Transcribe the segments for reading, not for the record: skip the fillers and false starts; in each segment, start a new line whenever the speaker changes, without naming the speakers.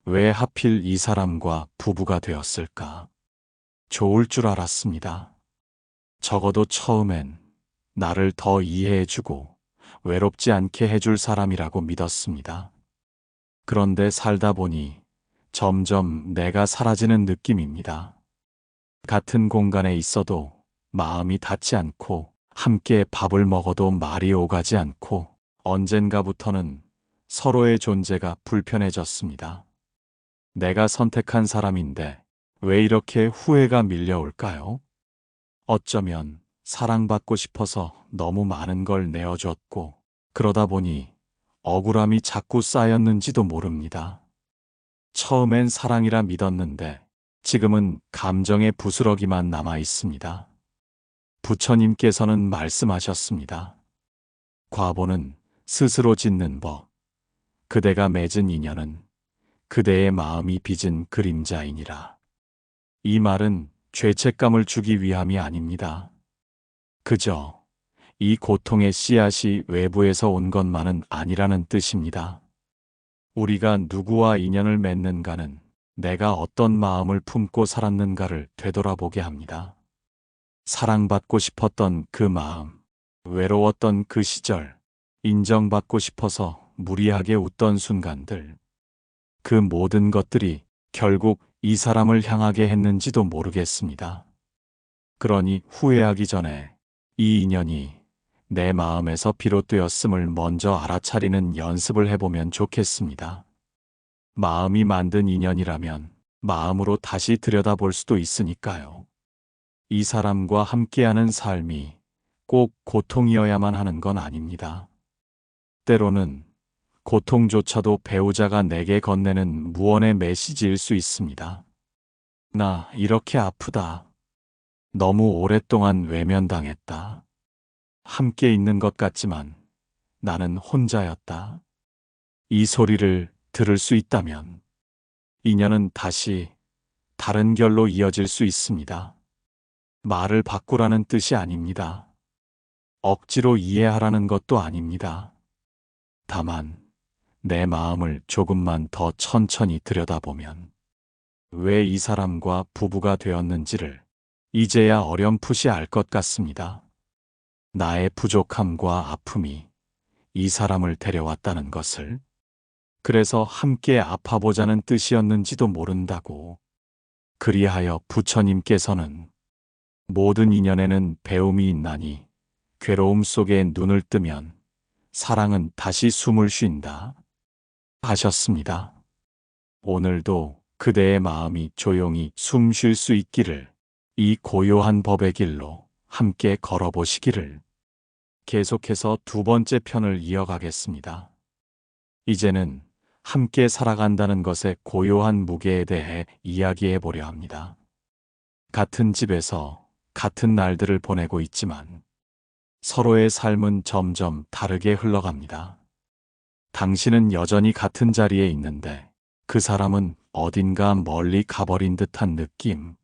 왜 하필 이 사람과 부부가 되었을까? 좋을 줄 알았습니다. 적어도 처음엔 나를 더 이해해주고 외롭지 않게 해줄 사람이라고 믿었습니다. 그런데 살다 보니 점점 내가 사라지는 느낌입니다. 같은 공간에 있어도 마음이 닿지 않고 함께 밥을 먹어도 말이 오가지 않고 언젠가부터는 서로의 존재가 불편해졌습니다. 내가 선택한 사람인데 왜 이렇게 후회가 밀려올까요? 어쩌면 사랑받고 싶어서 너무 많은 걸 내어줬고 그러다 보니 억울함이 자꾸 쌓였는지도 모릅니다. 처음엔 사랑이라 믿었는데 지금은 감정의 부스러기만 남아 있습니다. 부처님께서는 말씀하셨습니다. 과보는 스스로 짓는 법, 그대가 맺은 인연은 그대의 마음이 빚은 그림자이니라. 이 말은 죄책감을 주기 위함이 아닙니다. 그저 이 고통의 씨앗이 외부에서 온 것만은 아니라는 뜻입니다. 우리가 누구와 인연을 맺는가는 내가 어떤 마음을 품고 살았는가를 되돌아보게 합니다. 사랑받고 싶었던 그 마음, 외로웠던 그 시절, 인정받고 싶어서 무리하게 웃던 순간들, 그 모든 것들이 결국 이 사람을 향하게 했는지도 모르겠습니다. 그러니 후회하기 전에 이 인연이 내 마음에서 비롯되었음을 먼저 알아차리는 연습을 해보면 좋겠습니다. 마음이 만든 인연이라면 마음으로 다시 들여다볼 수도 있으니까요. 이 사람과 함께하는 삶이 꼭 고통이어야만 하는 건 아닙니다. 때로는 고통조차도 배우자가 내게 건네는 무언의 메시지일 수 있습니다. 나 이렇게 아프다. 너무 오랫동안 외면당했다. 함께 있는 것 같지만 나는 혼자였다. 이 소리를 들을 수 있다면 인연은 다시 다른 결로 이어질 수 있습니다. 말을 바꾸라는 뜻이 아닙니다. 억지로 이해하라는 것도 아닙니다. 다만 내 마음을 조금만 더 천천히 들여다보면 왜 이 사람과 부부가 되었는지를 이제야 어렴풋이 알 것 같습니다. 나의 부족함과 아픔이 이 사람을 데려왔다는 것을, 그래서 함께 아파보자는 뜻이었는지도 모른다고. 그리하여 부처님께서는 모든 인연에는 배움이 있나니 괴로움 속에 눈을 뜨면 사랑은 다시 숨을 쉰다 하셨습니다. 오늘도 그대의 마음이 조용히 숨 쉴 수 있기를, 이 고요한 법의 길로 함께 걸어보시기를. 계속해서 두 번째 편을 이어가겠습니다. 이제는 함께 살아간다는 것의 고요한 무게에 대해 이야기해 보려 합니다. 같은 집에서 같은 날들을 보내고 있지만 서로의 삶은 점점 다르게 흘러갑니다. 당신은 여전히 같은 자리에 있는데 그 사람은 어딘가 멀리 가버린 듯한 느낌.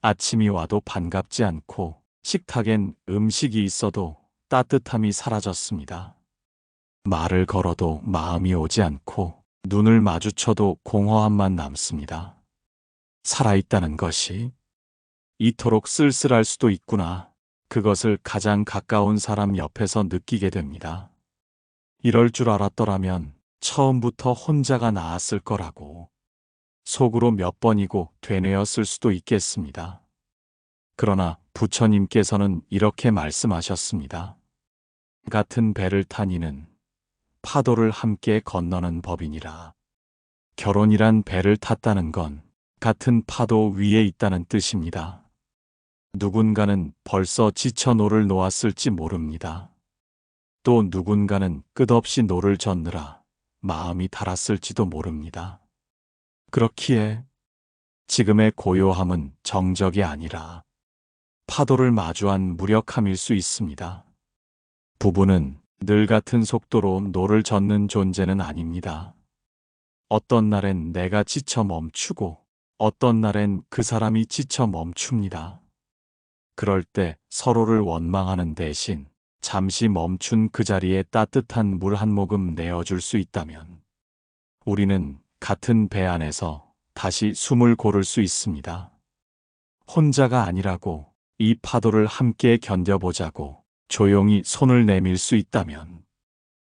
아침이 와도 반갑지 않고 식탁엔 음식이 있어도 따뜻함이 사라졌습니다. 말을 걸어도 마음이 오지 않고 눈을 마주쳐도 공허함만 남습니다. 살아있다는 것이 이토록 쓸쓸할 수도 있구나. 그것을 가장 가까운 사람 옆에서 느끼게 됩니다. 이럴 줄 알았더라면 처음부터 혼자가 나았을 거라고 속으로 몇 번이고 되뇌었을 수도 있겠습니다. 그러나 부처님께서는 이렇게 말씀하셨습니다. 같은 배를 탄 이는 파도를 함께 건너는 법이니라. 결혼이란 배를 탔다는 건 같은 파도 위에 있다는 뜻입니다. 누군가는 벌써 지쳐 노를 놓았을지 모릅니다. 또 누군가는 끝없이 노를 젓느라 마음이 닳았을지도 모릅니다. 그렇기에 지금의 고요함은 정적이 아니라 파도를 마주한 무력함일 수 있습니다. 부부는 늘 같은 속도로 노를 젓는 존재는 아닙니다. 어떤 날엔 내가 지쳐 멈추고 어떤 날엔 그 사람이 지쳐 멈춥니다. 그럴 때 서로를 원망하는 대신 잠시 멈춘 그 자리에 따뜻한 물 한 모금 내어줄 수 있다면 우리는 같은 배 안에서 다시 숨을 고를 수 있습니다. 혼자가 아니라고, 이 파도를 함께 견뎌보자고 조용히 손을 내밀 수 있다면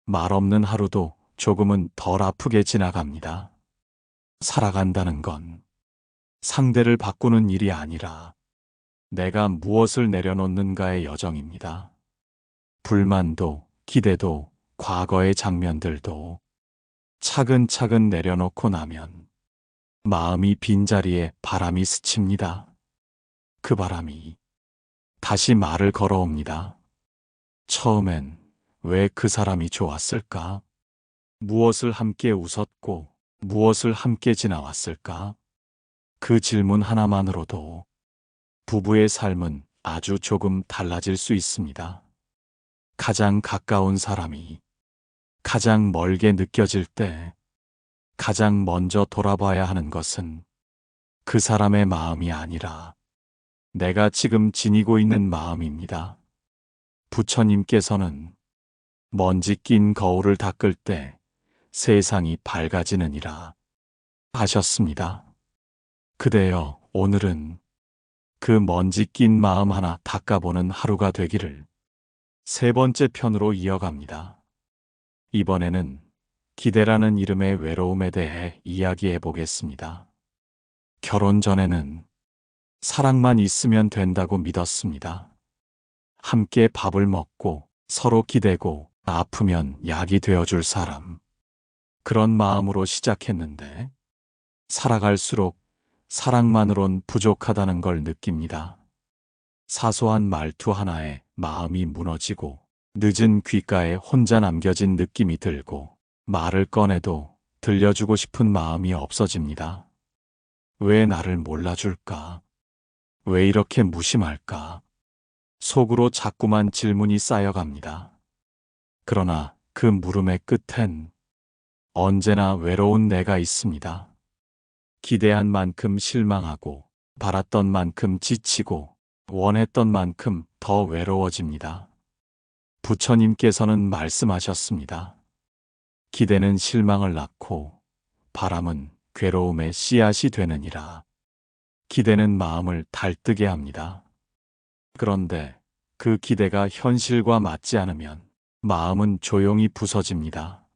말 없는 하루도 조금은 덜 아프게 지나갑니다. 살아간다는 건 상대를 바꾸는 일이 아니라 내가 무엇을 내려놓는가의 여정입니다. 불만도, 기대도, 과거의 장면들도 차근차근 내려놓고 나면 마음이 빈자리에 바람이 스칩니다. 그 바람이 다시 말을 걸어옵니다. 처음엔 왜 그 사람이 좋았을까? 무엇을 함께 웃었고 무엇을 함께 지나왔을까? 그 질문 하나만으로도 부부의 삶은 아주 조금 달라질 수 있습니다. 가장 가까운 사람이 가장 멀게 느껴질 때 가장 먼저 돌아봐야 하는 것은 그 사람의 마음이 아니라 내가 지금 지니고 있는 마음입니다. 부처님께서는 먼지 낀 거울을 닦을 때 세상이 밝아지느니라 하셨습니다. 그대여, 오늘은 그 먼지 낀 마음 하나 닦아보는 하루가 되기를. 세 번째 편으로 이어갑니다. 이번에는 기대라는 이름의 외로움에 대해 이야기해 보겠습니다. 결혼 전에는 사랑만 있으면 된다고 믿었습니다. 함께 밥을 먹고 서로 기대고 아프면 약이 되어줄 사람. 그런 마음으로 시작했는데 살아갈수록 사랑만으론 부족하다는 걸 느낍니다. 사소한 말투 하나에 마음이 무너지고 늦은 귓가에 혼자 남겨진 느낌이 들고 말을 꺼내도 들려주고 싶은 마음이 없어집니다. 왜 나를 몰라줄까? 왜 이렇게 무심할까? 속으로 자꾸만 질문이 쌓여갑니다. 그러나 그 물음의 끝엔 언제나 외로운 내가 있습니다. 기대한 만큼 실망하고 바랐던 만큼 지치고 원했던 만큼 더 외로워집니다. 부처님께서는 말씀하셨습니다. 기대는 실망을 낳고 바람은 괴로움의 씨앗이 되느니라. 기대는 마음을 달뜨게 합니다. 그런데 그 기대가 현실과 맞지 않으면 마음은 조용히 부서집니다.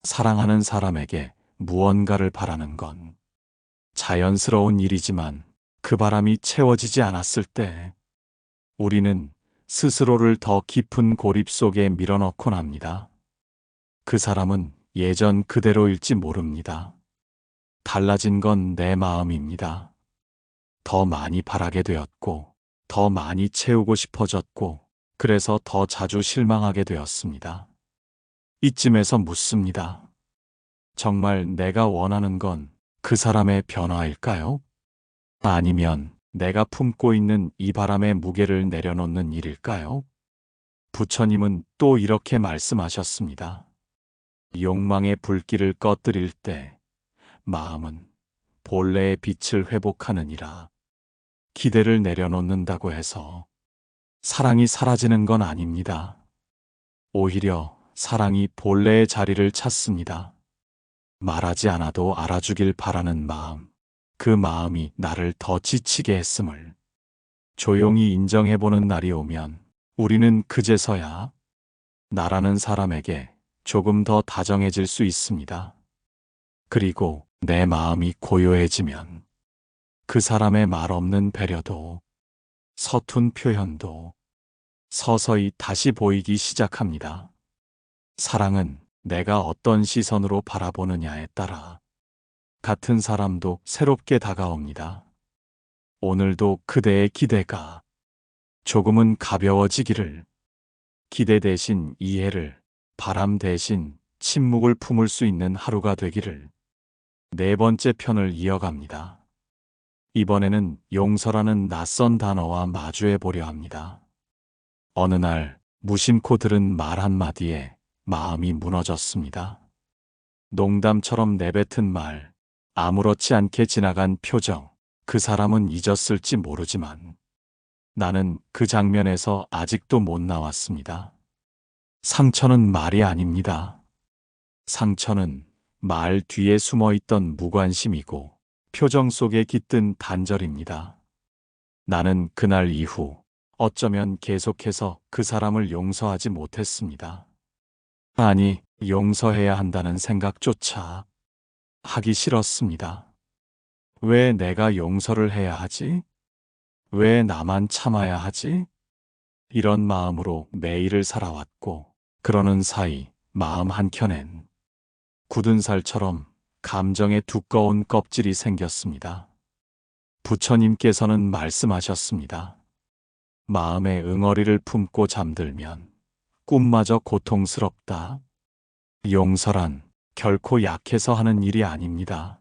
사랑하는 사람에게 무언가를 바라는 건 자연스러운 일이지만 그 바람이 채워지지 않았을 때 우리는 스스로를 더 깊은 고립 속에 밀어넣곤 합니다. 그 사람은 예전 그대로일지 모릅니다. 달라진 건 내 마음입니다. 더 많이 바라게 되었고, 더 많이 채우고 싶어졌고, 그래서 더 자주 실망하게 되었습니다. 이쯤에서 묻습니다. 정말 내가 원하는 건 그 사람의 변화일까요? 아니면 내가 품고 있는 이 바람의 무게를 내려놓는 일일까요? 부처님은 또 이렇게 말씀하셨습니다. 욕망의 불길을 꺼뜨릴 때 마음은 본래의 빛을 회복하느니라. 기대를 내려놓는다고 해서 사랑이 사라지는 건 아닙니다. 오히려 사랑이 본래의 자리를 찾습니다. 말하지 않아도 알아주길 바라는 마음, 그 마음이 나를 더 지치게 했음을 조용히 인정해보는 날이 오면 우리는 그제서야 나라는 사람에게 조금 더 다정해질 수 있습니다. 그리고 내 마음이 고요해지면 그 사람의 말 없는 배려도 서툰 표현도 서서히 다시 보이기 시작합니다. 사랑은 내가 어떤 시선으로 바라보느냐에 따라 같은 사람도 새롭게 다가옵니다. 오늘도 그대의 기대가 조금은 가벼워지기를. 기대 대신 이해를, 바람 대신 침묵을 품을 수 있는 하루가 되기를. 네 번째 편을 이어갑니다. 이번에는 용서라는 낯선 단어와 마주해 보려 합니다. 어느 날 무심코 들은 말 한마디에 마음이 무너졌습니다. 농담처럼 내뱉은 말, 아무렇지 않게 지나간 표정, 그 사람은 잊었을지 모르지만 나는 그 장면에서 아직도 못 나왔습니다. 상처는 말이 아닙니다. 상처는 말 뒤에 숨어 있던 무관심이고 표정 속에 깃든 단절입니다. 나는 그날 이후 어쩌면 계속해서 그 사람을 용서하지 못했습니다. 아니, 용서해야 한다는 생각조차 하기 싫었습니다. 왜 내가 용서를 해야 하지? 왜 나만 참아야 하지? 이런 마음으로 매일을 살아왔고, 그러는 사이 마음 한켠엔 굳은 살처럼 감정의 두꺼운 껍질이 생겼습니다. 부처님께서는 말씀하셨습니다. 마음의 응어리를 품고 잠들면 꿈마저 고통스럽다. 용서란 결코 약해서 하는 일이 아닙니다.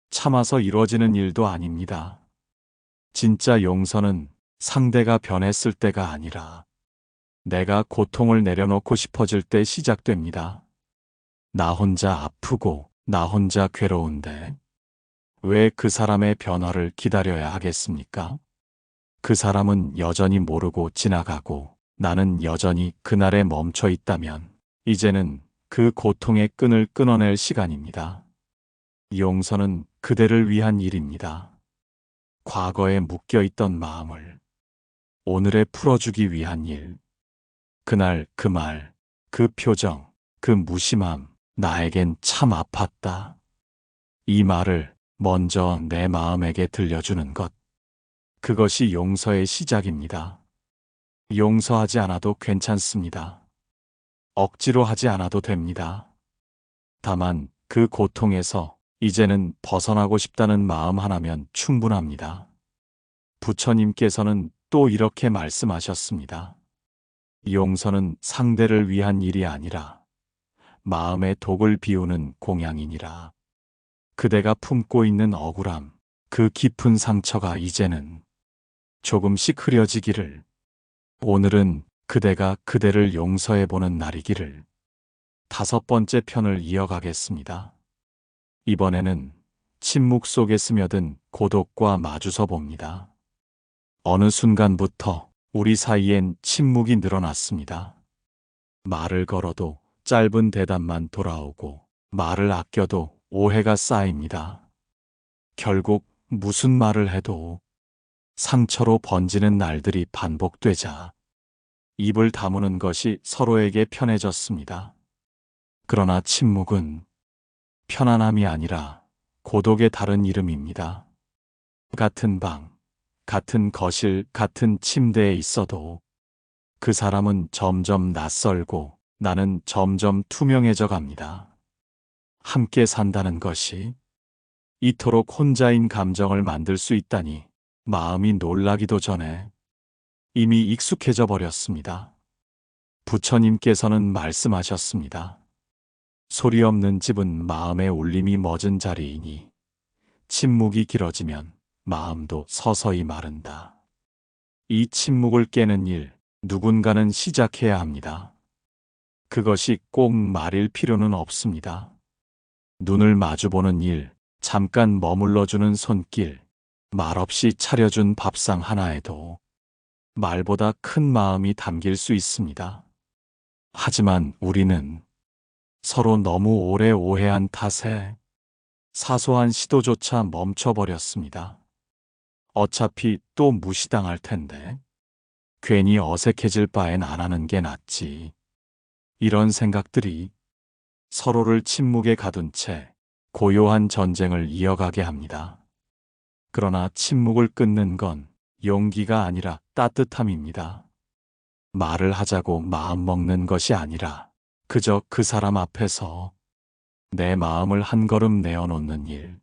참아서 이루어지는 일도 아닙니다. 진짜 용서는 상대가 변했을 때가 아니라 내가 고통을 내려놓고 싶어질 때 시작됩니다. 나 혼자 아프고 나 혼자 괴로운데 왜 그 사람의 변화를 기다려야 하겠습니까? 그 사람은 여전히 모르고 지나가고 나는 여전히 그날에 멈춰 있다면 이제는 그 고통의 끈을 끊어낼 시간입니다. 용서는 그대를 위한 일입니다. 과거에 묶여있던 마음을 오늘에 풀어주기 위한 일. 그날 그 말, 그 표정, 그 무심함, 나에겐 참 아팠다. 이 말을 먼저 내 마음에게 들려주는 것. 그것이 용서의 시작입니다. 용서하지 않아도 괜찮습니다. 억지로 하지 않아도 됩니다. 다만 그 고통에서 이제는 벗어나고 싶다는 마음 하나면 충분합니다. 부처님께서는 또 이렇게 말씀하셨습니다. 용서는 상대를 위한 일이 아니라 마음의 독을 비우는 공양이니라. 그대가 품고 있는 억울함, 그 깊은 상처가 이제는 조금씩 흐려지기를. 오늘은 그대가 그대를 용서해보는 날이기를. 5번째 편을 이어가겠습니다. 이번에는 침묵 속에 스며든 고독과 마주서 봅니다. 어느 순간부터 우리 사이엔 침묵이 늘어났습니다. 말을 걸어도 짧은 대답만 돌아오고 말을 아껴도 오해가 쌓입니다. 결국 무슨 말을 해도 상처로 번지는 날들이 반복되자 입을 다무는 것이 서로에게 편해졌습니다. 그러나 침묵은 편안함이 아니라 고독의 다른 이름입니다. 같은 방, 같은 거실, 같은 침대에 있어도 그 사람은 점점 낯설고 나는 점점 투명해져 갑니다. 함께 산다는 것이 이토록 혼자인 감정을 만들 수 있다니 마음이 놀라기도 전에 이미 익숙해져 버렸습니다. 부처님께서는 말씀하셨습니다. 소리 없는 집은 마음의 울림이 멎은 자리이니 침묵이 길어지면 마음도 서서히 마른다. 이 침묵을 깨는 일, 누군가는 시작해야 합니다. 그것이 꼭 말일 필요는 없습니다. 눈을 마주보는 일, 잠깐 머물러주는 손길, 말없이 차려준 밥상 하나에도 말보다 큰 마음이 담길 수 있습니다. 하지만 우리는 서로 너무 오래 오해한 탓에 사소한 시도조차 멈춰버렸습니다. 어차피 또 무시당할 텐데 괜히 어색해질 바엔 안 하는 게 낫지. 이런 생각들이 서로를 침묵에 가둔 채 고요한 전쟁을 이어가게 합니다. 그러나 침묵을 끊는 건 용기가 아니라 따뜻함입니다. 말을 하자고 마음먹는 것이 아니라 그저 그 사람 앞에서 내 마음을 한 걸음 내어놓는 일.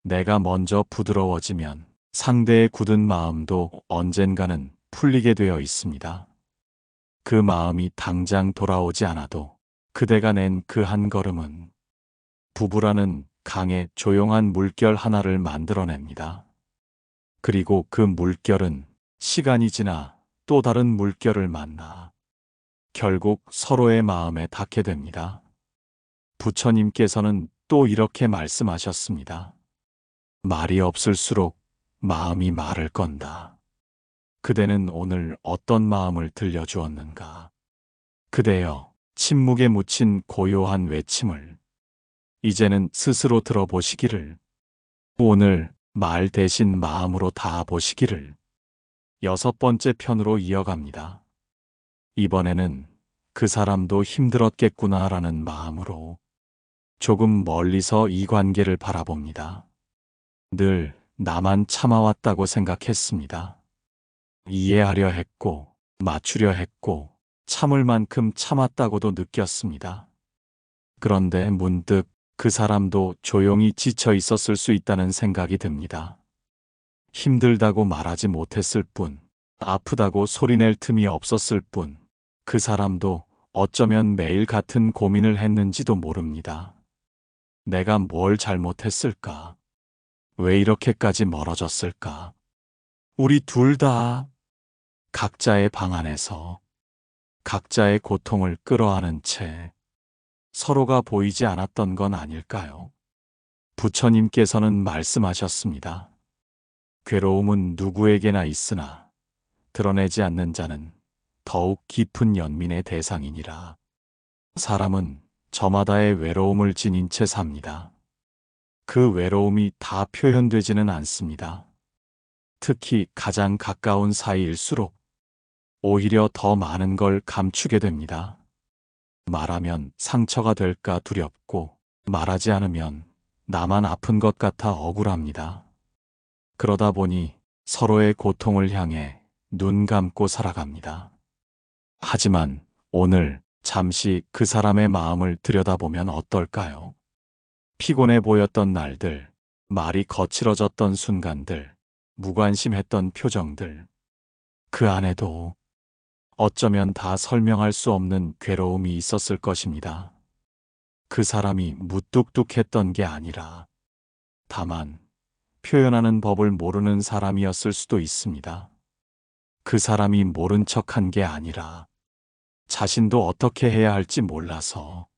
내가 먼저 부드러워지면 상대의 굳은 마음도 언젠가는 풀리게 되어 있습니다. 그 마음이 당장 돌아오지 않아도 그대가 낸 그 한 걸음은 부부라는 강에 조용한 물결 하나를 만들어냅니다. 그리고 그 물결은 시간이 지나 또 다른 물결을 만나 결국 서로의 마음에 닿게 됩니다. 부처님께서는 또 이렇게 말씀하셨습니다. 말이 없을수록 마음이 말을 건다. 그대는 오늘 어떤 마음을 들려주었는가? 그대여, 침묵에 묻힌 고요한 외침을 이제는 스스로 들어보시기를. 오늘 말 대신 마음으로 다 보시기를. 6번째 편으로 이어갑니다. 이번에는 그 사람도 힘들었겠구나라는 마음으로 조금 멀리서 이 관계를 바라봅니다. 늘 나만 참아왔다고 생각했습니다. 이해하려 했고, 맞추려 했고, 참을 만큼 참았다고도 느꼈습니다. 그런데 문득 그 사람도 조용히 지쳐 있었을 수 있다는 생각이 듭니다. 힘들다고 말하지 못했을 뿐, 아프다고 소리낼 틈이 없었을 뿐, 그 사람도 어쩌면 매일 같은 고민을 했는지도 모릅니다. 내가 뭘 잘못했을까? 왜 이렇게까지 멀어졌을까? 우리 둘 다 각자의 방 안에서 각자의 고통을 끌어안은 채 서로가 보이지 않았던 건 아닐까요? 부처님께서는 말씀하셨습니다. 괴로움은 누구에게나 있으나 드러내지 않는 자는 더욱 깊은 연민의 대상이니라. 사람은 저마다의 외로움을 지닌 채 삽니다. 그 외로움이 다 표현되지는 않습니다. 특히 가장 가까운 사이일수록 오히려 더 많은 걸 감추게 됩니다. 말하면 상처가 될까 두렵고, 말하지 않으면 나만 아픈 것 같아 억울합니다. 그러다 보니 서로의 고통을 향해 눈 감고 살아갑니다. 하지만 오늘 잠시 그 사람의 마음을 들여다보면 어떨까요? 피곤해 보였던 날들, 말이 거칠어졌던 순간들, 무관심했던 표정들, 그 안에도 어쩌면 다 설명할 수 없는 괴로움이 있었을 것입니다. 그 사람이 무뚝뚝했던 게 아니라 다만 표현하는 법을 모르는 사람이었을 수도 있습니다. 그 사람이 모른 척한 게 아니라 자신도 어떻게 해야 할지 몰라서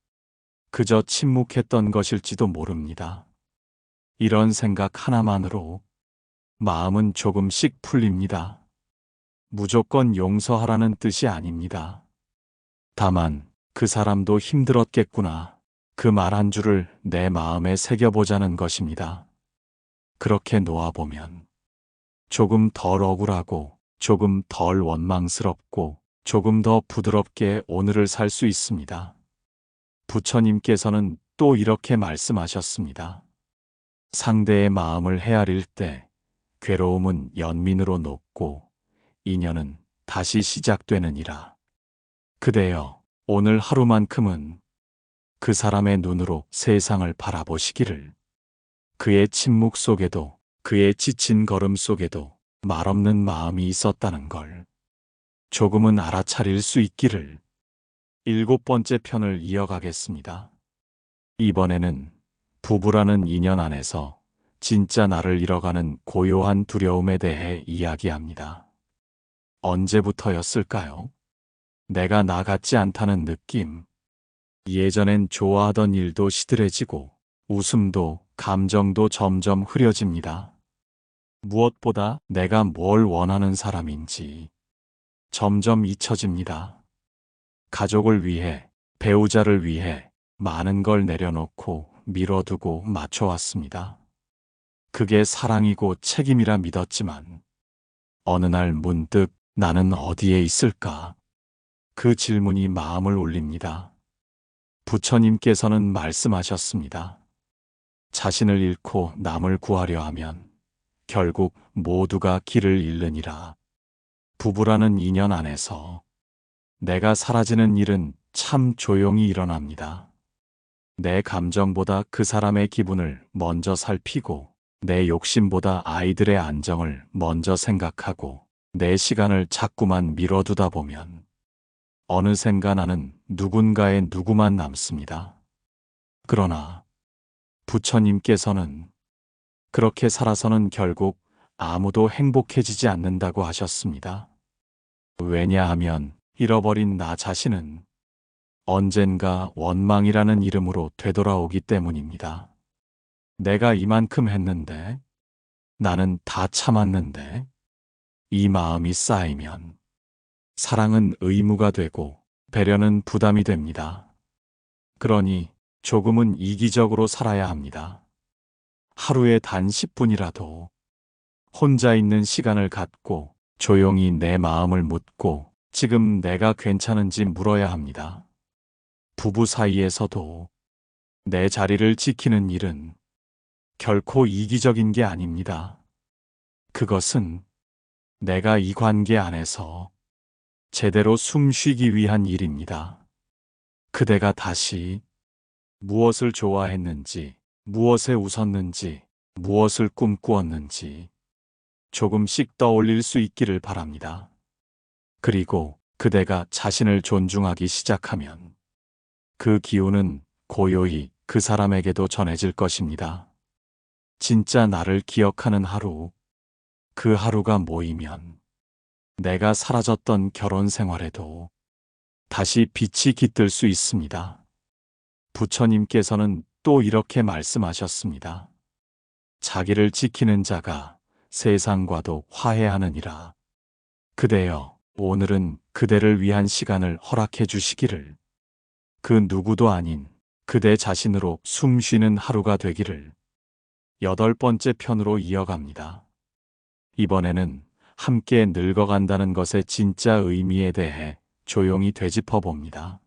그저 침묵했던 것일지도 모릅니다. 이런 생각 하나만으로 마음은 조금씩 풀립니다. 무조건 용서하라는 뜻이 아닙니다. 다만 그 사람도 힘들었겠구나. 그 말 한 줄을 내 마음에 새겨보자는 것입니다. 그렇게 놓아보면 조금 덜 억울하고 조금 덜 원망스럽고 조금 더 부드럽게 오늘을 살 수 있습니다. 부처님께서는 또 이렇게 말씀하셨습니다. 상대의 마음을 헤아릴 때 괴로움은 연민으로 녹고 인연은 다시 시작되느니라. 그대여, 오늘 하루만큼은 그 사람의 눈으로 세상을 바라보시기를. 그의 침묵 속에도, 그의 지친 걸음 속에도 말없는 마음이 있었다는 걸 조금은 알아차릴 수 있기를. 7번째 편을 이어가겠습니다. 이번에는 부부라는 인연 안에서 진짜 나를 잃어가는 고요한 두려움에 대해 이야기합니다. 언제부터였을까요? 내가 나 같지 않다는 느낌. 예전엔 좋아하던 일도 시들해지고 웃음도 감정도 점점 흐려집니다. 무엇보다 내가 뭘 원하는 사람인지 점점 잊혀집니다. 가족을 위해, 배우자를 위해 많은 걸 내려놓고 미뤄두고 맞춰왔습니다. 그게 사랑이고 책임이라 믿었지만 어느 날 문득 나는 어디에 있을까? 그 질문이 마음을 울립니다. 부처님께서는 말씀하셨습니다. 자신을 잃고 남을 구하려 하면 결국 모두가 길을 잃느니라. 부부라는 인연 안에서 내가 사라지는 일은 참 조용히 일어납니다. 내 감정보다 그 사람의 기분을 먼저 살피고 내 욕심보다 아이들의 안정을 먼저 생각하고 내 시간을 자꾸만 미뤄두다 보면 어느샌가 나는 누군가의 누구만 남습니다. 그러나 부처님께서는 그렇게 살아서는 결국 아무도 행복해지지 않는다고 하셨습니다. 왜냐하면 잃어버린 나 자신은 언젠가 원망이라는 이름으로 되돌아오기 때문입니다. 내가 이만큼 했는데, 나는 다 참았는데, 이 마음이 쌓이면 사랑은 의무가 되고 배려는 부담이 됩니다. 그러니 조금은 이기적으로 살아야 합니다. 하루에 단 10분이라도 혼자 있는 시간을 갖고 조용히 내 마음을 묻고 지금 내가 괜찮은지 물어야 합니다. 부부 사이에서도 내 자리를 지키는 일은 결코 이기적인 게 아닙니다. 그것은 내가 이 관계 안에서 제대로 숨 쉬기 위한 일입니다. 그대가 다시 무엇을 좋아했는지, 무엇에 웃었는지, 무엇을 꿈꾸었는지 조금씩 떠올릴 수 있기를 바랍니다. 그리고 그대가 자신을 존중하기 시작하면 그 기운은 고요히 그 사람에게도 전해질 것입니다. 진짜 나를 기억하는 하루, 그 하루가 모이면 내가 사라졌던 결혼 생활에도 다시 빛이 깃들 수 있습니다. 부처님께서는 또 이렇게 말씀하셨습니다. 자기를 지키는 자가 세상과도 화해하느니라. 그대여, 오늘은 그대를 위한 시간을 허락해 주시기를. 그 누구도 아닌 그대 자신으로 숨 쉬는 하루가 되기를. 8번째 편으로 이어갑니다. 이번에는 함께 늙어간다는 것의 진짜 의미에 대해 조용히 되짚어 봅니다.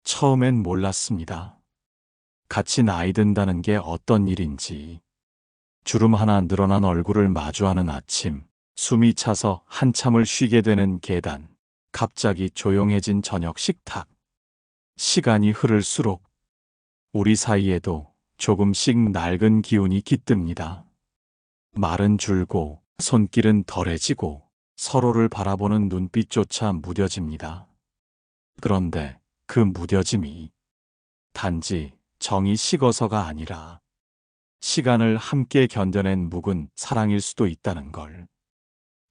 처음엔 몰랐습니다. 같이 나이 든다는 게 어떤 일인지. 주름 하나 늘어난 얼굴을 마주하는 아침, 숨이 차서 한참을 쉬게 되는 계단, 갑자기 조용해진 저녁 식탁. 시간이 흐를수록 우리 사이에도 조금씩 낡은 기운이 깃듭니다. 말은 줄고 손길은 덜해지고 서로를 바라보는 눈빛조차 무뎌집니다. 그런데 그 무뎌짐이 단지 정이 식어서가 아니라 시간을 함께 견뎌낸 묵은 사랑일 수도 있다는 걸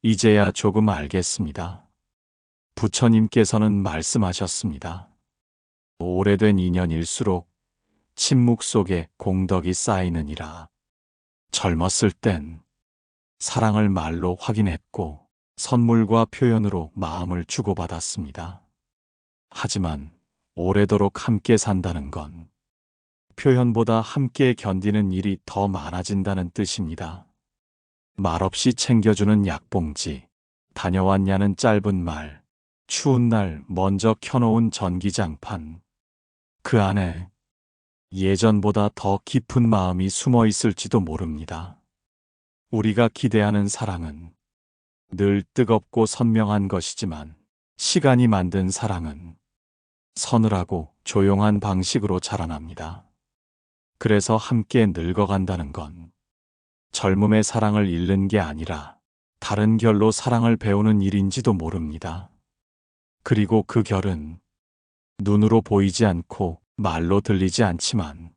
이제야 조금 알겠습니다. 부처님께서는 말씀하셨습니다. 오래된 인연일수록 침묵 속에 공덕이 쌓이느니라. 젊었을 땐 사랑을 말로 확인했고 선물과 표현으로 마음을 주고받았습니다. 하지만 오래도록 함께 산다는 건 표현보다 함께 견디는 일이 더 많아진다는 뜻입니다. 말없이 챙겨주는 약봉지, 다녀왔냐는 짧은 말, 추운 날 먼저 켜놓은 전기장판. 그 안에 예전보다 더 깊은 마음이 숨어 있을지도 모릅니다. 우리가 기대하는 사랑은 늘 뜨겁고 선명한 것이지만 시간이 만든 사랑은 서늘하고 조용한 방식으로 자라납니다. 그래서 함께 늙어간다는 건 젊음의 사랑을 잃는 게 아니라 다른 결로 사랑을 배우는 일인지도 모릅니다. 그리고 그 결은 눈으로 보이지 않고 말로 들리지 않지만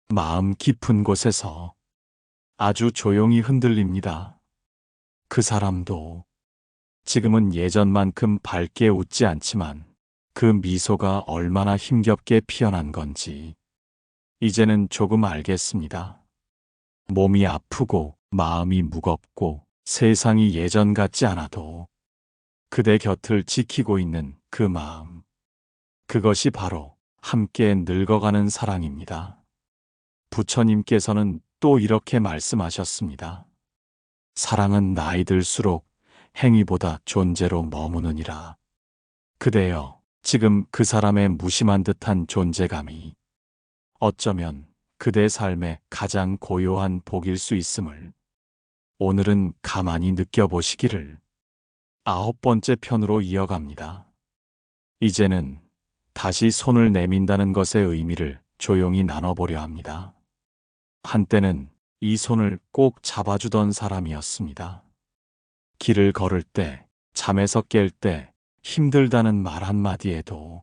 마음 깊은 곳에서 아주 조용히 흔들립니다. 그 사람도 지금은 예전만큼 밝게 웃지 않지만 그 미소가 얼마나 힘겹게 피어난 건지 이제는 조금 알겠습니다. 몸이 아프고 마음이 무겁고 세상이 예전 같지 않아도 그대 곁을 지키고 있는 그 마음. 그것이 바로 함께 늙어가는 사랑입니다. 부처님께서는 또 이렇게 말씀하셨습니다. 사랑은 나이 들수록 행위보다 존재로 머무느니라. 그대여, 지금 그 사람의 무심한 듯한 존재감이 어쩌면 그대 삶의 가장 고요한 복일 수 있음을 오늘은 가만히 느껴보시기를. 9번째 편으로 이어갑니다. 이제는 다시 손을 내민다는 것의 의미를 조용히 나눠보려 합니다. 한때는 이 손을 꼭 잡아주던 사람이었습니다. 길을 걸을 때, 잠에서 깰 때, 힘들다는 말 한마디에도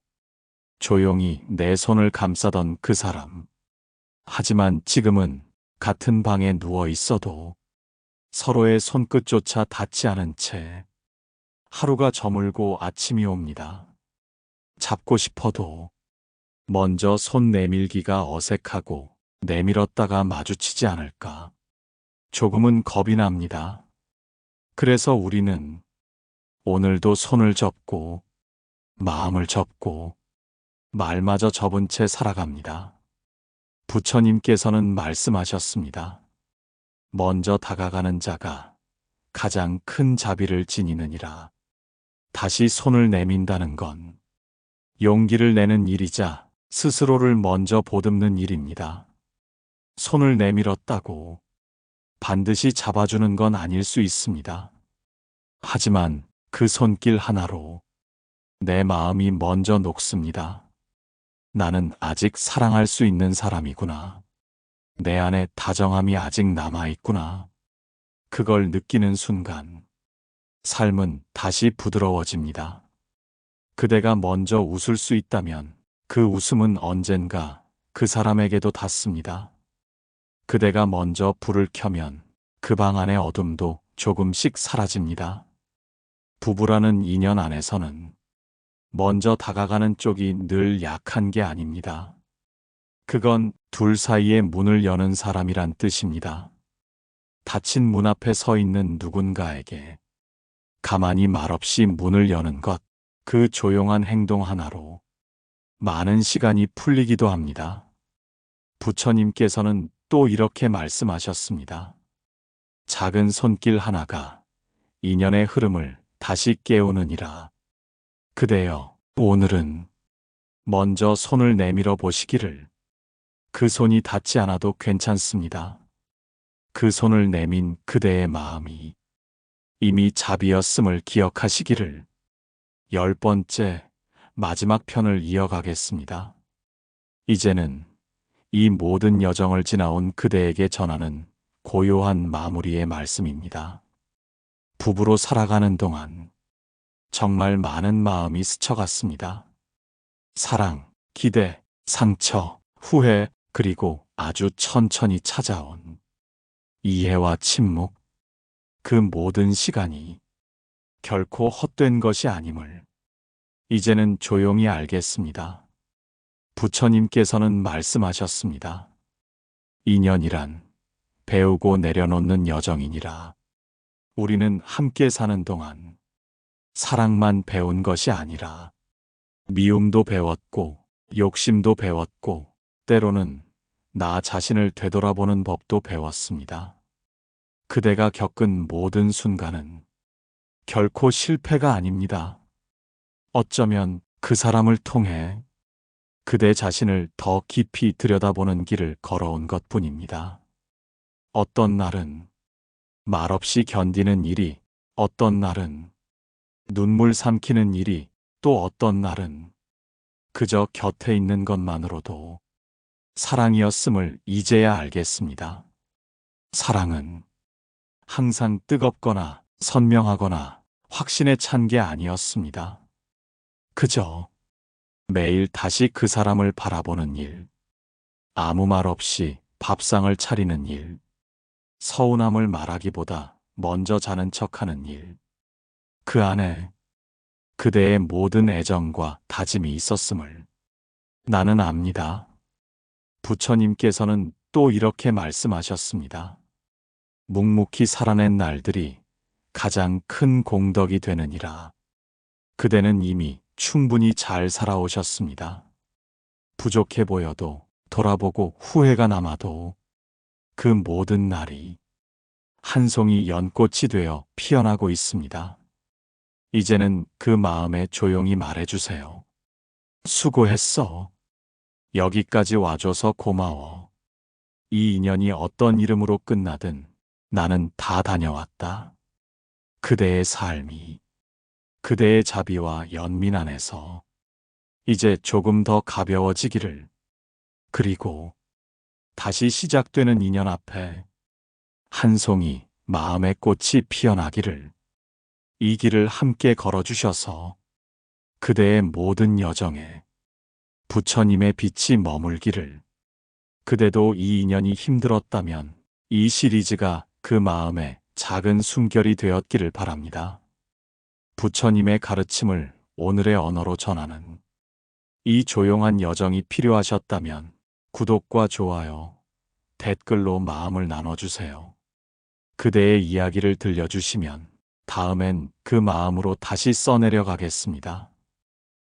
조용히 내 손을 감싸던 그 사람. 하지만 지금은 같은 방에 누워 있어도 서로의 손끝조차 닿지 않은 채 하루가 저물고 아침이 옵니다. 잡고 싶어도 먼저 손 내밀기가 어색하고 내밀었다가 마주치지 않을까. 조금은 겁이 납니다. 그래서 우리는 오늘도 손을 접고 마음을 접고 말마저 접은 채 살아갑니다. 부처님께서는 말씀하셨습니다. 먼저 다가가는 자가 가장 큰 자비를 지니느니라. 다시 손을 내민다는 건 용기를 내는 일이자 스스로를 먼저 보듬는 일입니다. 손을 내밀었다고 반드시 잡아주는 건 아닐 수 있습니다. 하지만 그 손길 하나로 내 마음이 먼저 녹습니다. 나는 아직 사랑할 수 있는 사람이구나. 내 안에 다정함이 아직 남아있구나. 그걸 느끼는 순간 삶은 다시 부드러워집니다. 그대가 먼저 웃을 수 있다면 그 웃음은 언젠가 그 사람에게도 닿습니다. 그대가 먼저 불을 켜면 그 방 안의 어둠도 조금씩 사라집니다. 부부라는 인연 안에서는 먼저 다가가는 쪽이 늘 약한 게 아닙니다. 그건 둘 사이의 문을 여는 사람이란 뜻입니다. 닫힌 문 앞에 서 있는 누군가에게 가만히 말없이 문을 여는 것, 그 조용한 행동 하나로 많은 시간이 풀리기도 합니다. 부처님께서는 또 이렇게 말씀하셨습니다. 작은 손길 하나가 인연의 흐름을 다시 깨우느니라. 그대여, 오늘은 먼저 손을 내밀어 보시기를. 그 손이 닿지 않아도 괜찮습니다. 그 손을 내민 그대의 마음이 이미 자비였음을 기억하시기를. 10번째, 마지막 편을 이어가겠습니다. 이제는 이 모든 여정을 지나온 그대에게 전하는 고요한 마무리의 말씀입니다. 부부로 살아가는 동안 정말 많은 마음이 스쳐갔습니다. 사랑, 기대, 상처, 후회, 그리고 아주 천천히 찾아온 이해와 침묵, 그 모든 시간이 결코 헛된 것이 아님을 이제는 조용히 알겠습니다. 부처님께서는 말씀하셨습니다. 인연이란 배우고 내려놓는 여정이니라. 우리는 함께 사는 동안 사랑만 배운 것이 아니라 미움도 배웠고 욕심도 배웠고 때로는 나 자신을 되돌아보는 법도 배웠습니다. 그대가 겪은 모든 순간은 결코 실패가 아닙니다. 어쩌면 그 사람을 통해 그대 자신을 더 깊이 들여다보는 길을 걸어온 것뿐입니다. 어떤 날은 말없이 견디는 일이, 어떤 날은 눈물 삼키는 일이, 또 어떤 날은 그저 곁에 있는 것만으로도 사랑이었음을 이제야 알겠습니다. 사랑은 항상 뜨겁거나 선명하거나 확신에 찬 게 아니었습니다. 그저 매일 다시 그 사람을 바라보는 일, 아무 말 없이 밥상을 차리는 일, 서운함을 말하기보다 먼저 자는 척하는 일, 그 안에 그대의 모든 애정과 다짐이 있었음을 나는 압니다. 부처님께서는 또 이렇게 말씀하셨습니다. 묵묵히 살아낸 날들이 가장 큰 공덕이 되느니라. 그대는 이미 충분히 잘 살아오셨습니다. 부족해 보여도 돌아보고 후회가 남아도 그 모든 날이 한 송이 연꽃이 되어 피어나고 있습니다. 이제는 그 마음에 조용히 말해주세요. 수고했어. 여기까지 와줘서 고마워. 이 인연이 어떤 이름으로 끝나든 나는 다 다녀왔다. 그대의 삶이 그대의 자비와 연민 안에서 이제 조금 더 가벼워지기를, 그리고 다시 시작되는 인연 앞에 한 송이 마음의 꽃이 피어나기를, 이 길을 함께 걸어주셔서 그대의 모든 여정에 부처님의 빛이 머물기를, 그대도 이 인연이 힘들었다면 이 시리즈가 그 마음의 작은 숨결이 되었기를 바랍니다. 부처님의 가르침을 오늘의 언어로 전하는 이 조용한 여정이 필요하셨다면 구독과 좋아요, 댓글로 마음을 나눠주세요. 그대의 이야기를 들려주시면 다음엔 그 마음으로 다시 써내려 가겠습니다.